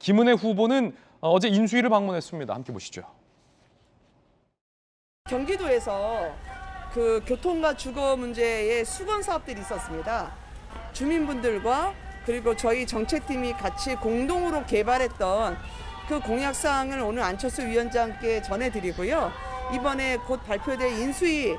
김은혜 후보는 어제 인수위를 방문했습니다. 함께 보시죠. 경기도에서 그 교통과 주거 문제의 수건 사업들이 있었습니다. 주민분들과 그리고 저희 정책팀이 같이 공동으로 개발했던 그 공약사항을 오늘 안철수 위원장께 전해드리고요. 이번에 곧 발표될 인수위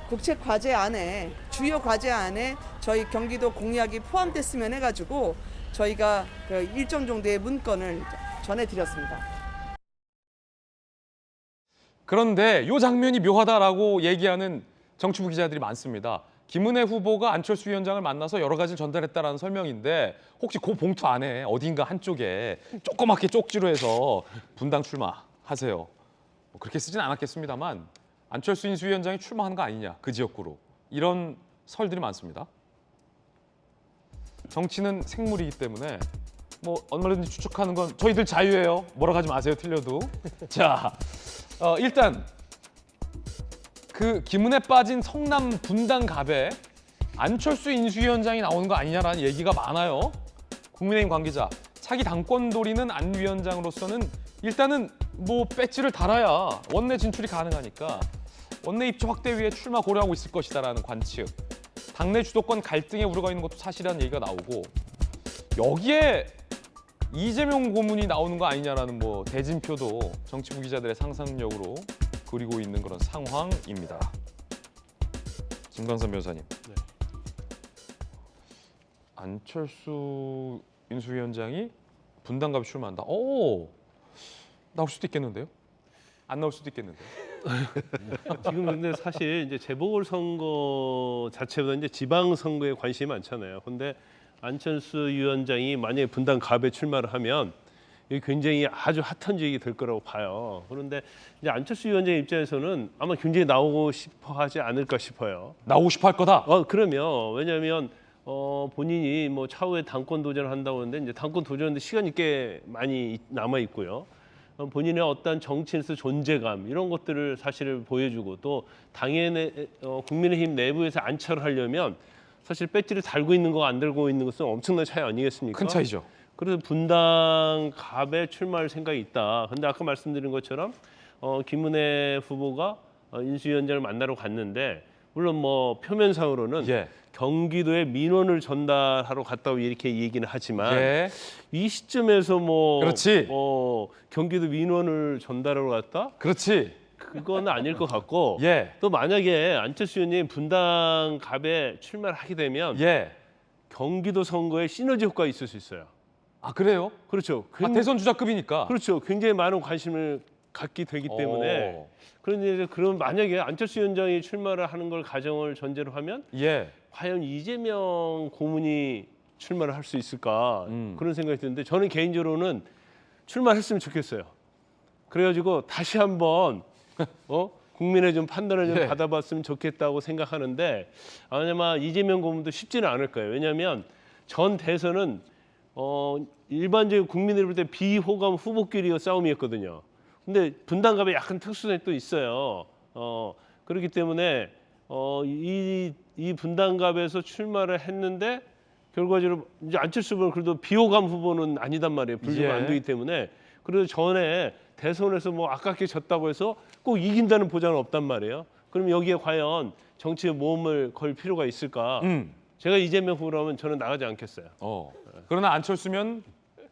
국책과제안에 주요 과제안에 저희 경기도 공약이 포함됐으면 해가지고 저희가 그 일정 정도의 문건을 전해드렸습니다. 그런데 이 장면이 묘하다라고 얘기하는 정치부 기자들이 많습니다. 김은혜 후보가 안철수 위원장을 만나서 여러 가지를 전달했다라는 설명인데 혹시 그 봉투 안에 어딘가 한쪽에 조그맣게 쪽지로 해서 분당 출마하세요. 뭐 그렇게 쓰진 않았겠습니다만 안철수 인수위원장이 출마한 거 아니냐, 그 지역구로. 이런 설들이 많습니다. 정치는 생물이기 때문에 뭐 얼마든지 추측하는 건 저희들 자유예요. 뭐라 하지 마세요, 틀려도. 자, 일단 그 김은혜 빠진 성남 분당갑에 안철수 인수위원장이 나오는 거 아니냐라는 얘기가 많아요. 국민의힘 관계자, 차기 당권도리는 안 위원장으로서는 일단은 뭐 배지를 달아야 원내 진출이 가능하니까 원내 입지 확대 위해 출마 고려하고 있을 것이다라는 관측. 당내 주도권 갈등에 우려가 있는 것도 사실이라는 얘기가 나오고 여기에 이재명 고문이 나오는 거 아니냐라는 뭐 대진표도 정치부 기자들의 상상력으로 그리고 있는 그런 상황입니다. 김광선 변호사님. 네. 안철수 인수위원장이 분당갑에 출마한다. 오, 나올 수도 있겠는데요? 안 나올 수도 있겠는데요? 지금 근데 사실 이제 재보궐선거 자체보다 이제 지방선거에 관심이 많잖아요. 근데 안철수 위원장이 만약에 분당갑에 출마를 하면 이게 굉장히 아주 핫한 지역이 될 거라고 봐요. 그런데 이제 안철수 위원장 입장에서는 아마 굉장히 나오고 싶어 하지 않을까 싶어요. 나오고 싶어 할 거다? 그러면 왜냐하면 본인이 뭐 차후에 당권 도전을 한다고 하는데 이제 당권 도전하는데 시간이 꽤 많이 남아 있고요. 본인의 어떤 정치인에서 존재감 이런 것들을 사실을 보여주고 또 당연히 국민의힘 내부에서 안철을 하려면 사실 배지를 달고 있는 거 안 달고 있는 것은 엄청난 차이 아니겠습니까? 큰 차이죠. 그래서 분당갑에 출마할 생각이 있다. 근데 아까 말씀드린 것처럼 김은혜 후보가 인수위원장을 만나러 갔는데 물론 뭐 표면상으로는 예. 경기도에 민원을 전달하러 갔다고 이렇게 얘기는 하지만 예. 이 시점에서 뭐 그렇지. 경기도 민원을 전달하러 갔다? 그렇지. 그건 아닐 것 같고 예. 또 만약에 안철수 의원이 분당갑에 출마를 하게 되면 예. 경기도 선거에 시너지 효과가 있을 수 있어요. 아, 그래요? 그렇죠. 대선 주자급이니까. 그렇죠. 굉장히 많은 관심을 갖게 되기 때문에 그런데 그럼 만약에 안철수 위원장이 출마를 하는 걸 가정을 전제로 하면 예. 과연 이재명 고문이 출마를 할 수 있을까 그런 생각이 드는데 저는 개인적으로는 출마했으면 좋겠어요. 그래가지고 다시 한번 국민의 좀 판단을 좀 예. 받아봤으면 좋겠다고 생각하는데 아마 이재명 고문도 쉽지는 않을 거예요. 왜냐하면 전 대선은 일반적인 국민들이 볼 때 비호감 후보끼리 싸움이었거든요. 근데 분당갑에 약간 특수성이 또 있어요. 그렇기 때문에 이 분당갑에서 출마를 했는데 결과적으로 이제 안철수 후보는 그래도 비호감 후보는 아니단 말이에요. 분류가 안 되기 때문에. 그래서 전에 대선에서 뭐 아깝게 졌다고 해서 꼭 이긴다는 보장은 없단 말이에요. 그럼 여기에 과연 정치의 모험을 걸 필요가 있을까? 제가 이재명 후보라면 저는 나가지 않겠어요. 그러나 안철수면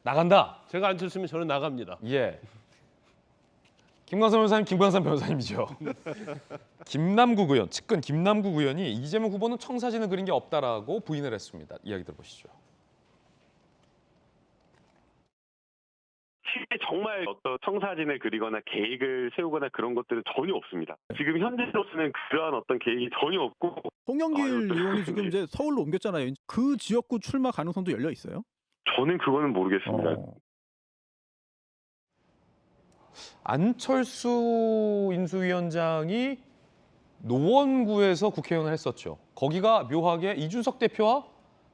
나간다. 제가 안철수면 저는 나갑니다. 예. 김광선 변호사님, 김광선 변호사님이죠. 김남국 의원, 측근 김남국 의원이 이재명 후보는 청사진을 그린 게 없다라고 부인을 했습니다. 이야기 들어보시죠. 실제 정말 어떤 청사진을 그리거나 계획을 세우거나 그런 것들은 전혀 없습니다. 지금 현재로서는 그러한 어떤 계획이 전혀 없고. 송영길 의원이 지금 이제 서울로 옮겼잖아요. 그 지역구 출마 가능성도 열려 있어요? 저는 그거는 모르겠습니다. 안철수 인수위원장이 노원구에서 국회의원을 했었죠. 거기가 묘하게 이준석 대표와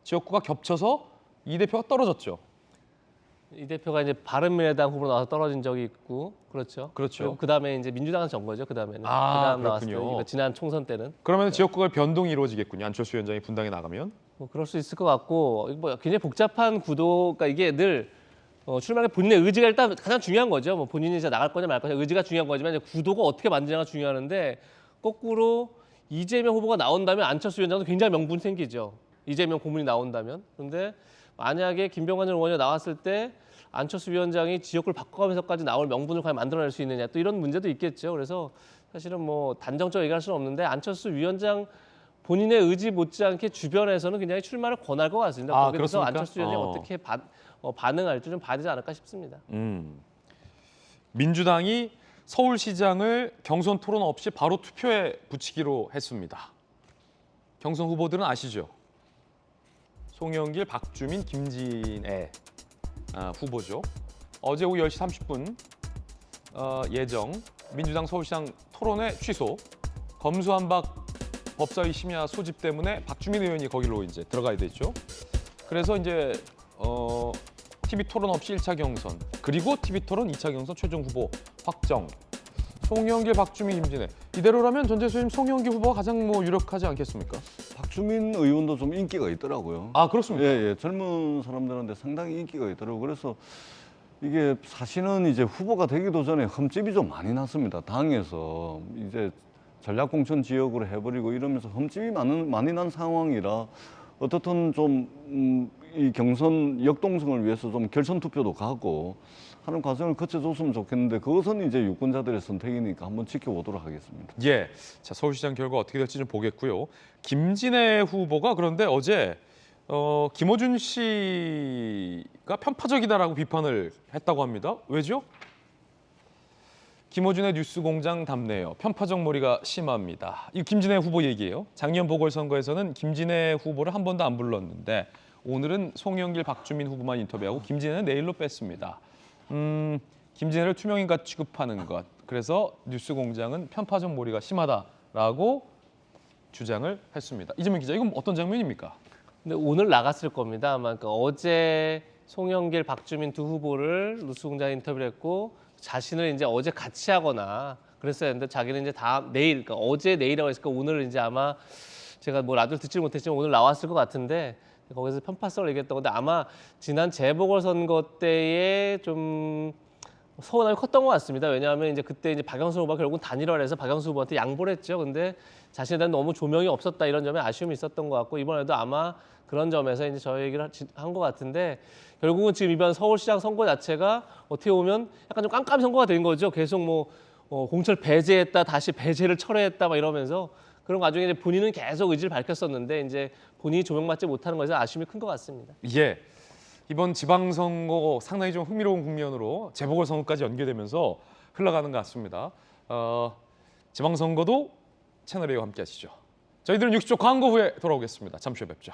지역구가 겹쳐서 이 대표가 떨어졌죠. 이 대표가 이제 바른미래당 후보로 나와서 떨어진 적이 있고, 그렇죠. 그렇죠. 그 다음에 이제 민주당은 전 거죠. 그 다음에는. 아, 그다음 나왔을 때 그렇군요. 이거 지난 총선 때는. 그러면 지역구가 변동이 이루어지겠군요. 안철수 위원장이 분당에 나가면. 뭐 그럴 수 있을 것 같고, 뭐 굉장히 복잡한 구도가 이게 늘 출마의 본인의 의지가 일단 가장 중요한 거죠. 뭐 본인이 이제 나갈 거냐 말 거냐 의지가 중요한 거지만 이제 구도가 어떻게 만드냐가 중요한데 거꾸로 이재명 후보가 나온다면 안철수 위원장도 굉장히 명분이 생기죠. 이재명 고문이 나온다면. 그런데 만약에 김병관 전 의원이 나왔을 때 안철수 위원장이 지역구를 바꿔가면서까지 나올 명분을 과연 만들어낼 수 있느냐 또 이런 문제도 있겠죠. 그래서 사실은 뭐 단정적으로 얘기할 수는 없는데 안철수 위원장 본인의 의지 못지않게 주변에서는 굉장히 출마를 권할 것 같습니다. 아, 거기서 그렇습니까? 안철수 위원장이 어떻게 반응할지 좀 봐야 되지 않을까 싶습니다. 민주당이 서울시장을 경선 토론 없이 바로 투표에 붙이기로 했습니다. 경선 후보들은 아시죠? 송영길, 박주민, 김진애 후보죠. 어제 오후 10시 30분 예정 민주당 서울시장 토론회 취소, 검수완박 법사위 심야 소집 때문에 박주민 의원이 거기로 이제 들어가야 되죠. 그래서 이제 TV 토론 없이 1차 경선 그리고 TV 토론 2차 경선 최종 후보 확정. 송영길, 박주민, 김진애. 이대로라면 전 대표님 송영길 후보가 가장 뭐 유력하지 않겠습니까? 박주민 의원도 좀 인기가 있더라고요. 아, 그렇습니까? 예, 젊은 사람들한테 상당히 인기가 있더라고요. 그래서 이게 사실은 이제 후보가 되기도 전에 흠집이 좀 많이 났습니다. 당에서 이제 전략공천 지역으로 해버리고 이러면서 흠집이 많이 난 상황이라 어떻든 좀 이 경선 역동성을 위해서 좀 결선 투표도 가고 하는 과정을 거쳐줬으면 좋겠는데 그것은 이제 유권자들의 선택이니까 한번 지켜보도록 하겠습니다. 예. 자, 서울시장 결과 어떻게 될지 좀 보겠고요. 김진애 후보가 그런데 어제 김어준 씨가 편파적이다라고 비판을 했다고 합니다. 왜죠? 김어준의 뉴스공장 답네요. 편파적 머리가 심합니다. 이 김진애 후보 얘기예요. 작년 보궐선거에서는 김진애 후보를 한 번도 안 불렀는데 오늘은 송영길, 박주민 후보만 인터뷰하고 김진애는 내일로 뺐습니다. 김진애를 투명인가 취급하는 것. 그래서 뉴스공장은 편파적 머리가 심하다라고 주장을 했습니다. 이재명 기자, 이건 어떤 장면입니까? 근데 오늘 나갔을 겁니다. 아마 그러니까 어제 송영길, 박주민 두 후보를 뉴스공장에 인터뷰를 했고 자신을 이제 어제 같이 하거나 그랬어야 했는데 자기는 이제 내일, 그러니까 어제 내일이라고 했으니까 오늘 이제 아마 제가 뭐 라디오를 듣지 못했지만 오늘 나왔을 것 같은데 거기서 편파성을 얘기했던 건데 아마 지난 재보궐선거 때에 좀 서운함이 컸던 것 같습니다. 왜냐하면 이제 그때 이제 박영선 후보가 결국은 단일화를 해서 박영선 후보한테 양보를 했죠. 근데 자신에 대한 너무 조명이 없었다 이런 점에 아쉬움이 있었던 것 같고 이번에도 아마 그런 점에서 이제 저 얘기를 한 것 같은데 결국은 지금 이번 서울시장 선거 자체가 어떻게 보면 약간 좀 깜깜이 선거가 된 거죠. 계속 뭐 공천 배제했다 다시 배제를 철회했다 막 이러면서 그런 과정에 이제 본인은 계속 의지를 밝혔었는데 이제 본인이 조명받지 못하는 것에 아쉬움이 큰 것 같습니다. 예. 이번 지방선거 상당히 좀 흥미로운 국면으로 재보궐선거까지 연계되면서 흘러가는 것 같습니다. 지방선거도 채널A와 함께 하시죠. 저희들은 60초 광고 후에 돌아오겠습니다. 잠시 후에 뵙죠.